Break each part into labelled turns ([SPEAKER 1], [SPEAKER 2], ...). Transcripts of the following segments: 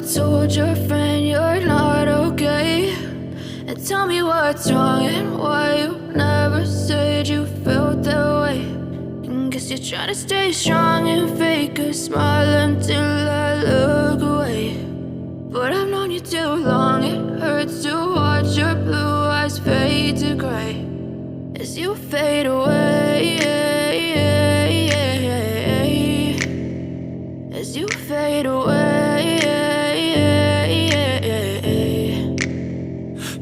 [SPEAKER 1] told your friend you're not okay? And tell me what's wrong and why you never said you felt that way. And guess you're trying to stay strong and fake a smile until I look away. But I've known you too long, it hurts to watch your blue eyes fade to gray as you fade away, as you fade away.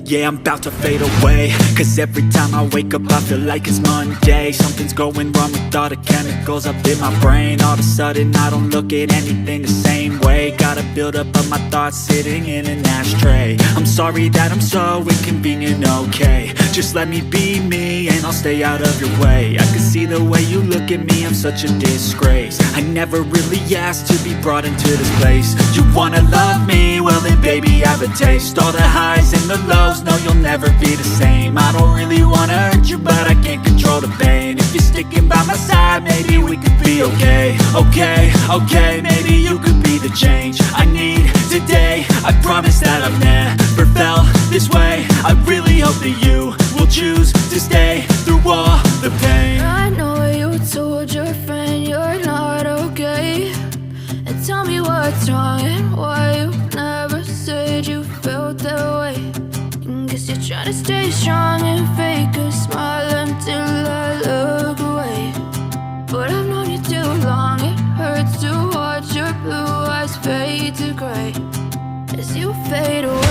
[SPEAKER 2] Yeah, I'm about to fade away, cause every time I wake up I feel like it's Monday. Something's going wrong with all the chemicals up in my brain. All of a sudden I don't look at anything the same way. Got a buildup of my thoughts sitting in an ashtray. I'm sorry that I'm so inconvenient, okay? Just let me be me and I'll stay out of your way. I can see the way you look at me, I'm such a disgrace. I never really asked to be brought into this place. You wanna love me? Well then baby I have a taste. All the highs and the lows, no, you'll never be the same. I don't really wanna hurt you, but I can't control the pain. If you're sticking by my side, maybe we could be okay. Okay, maybe you could be the change I need today. I promise that I've never felt this way. I really hope that you will choose to stay through all the pain.
[SPEAKER 1] I know you told your friend you're not okay. And tell me what's wrong and why you never said you felt that way. Guess you're trying to stay strong and fake a smile until I look away. But I've known you too long, it hurts to watch your blue eyes fade to gray as you fade away.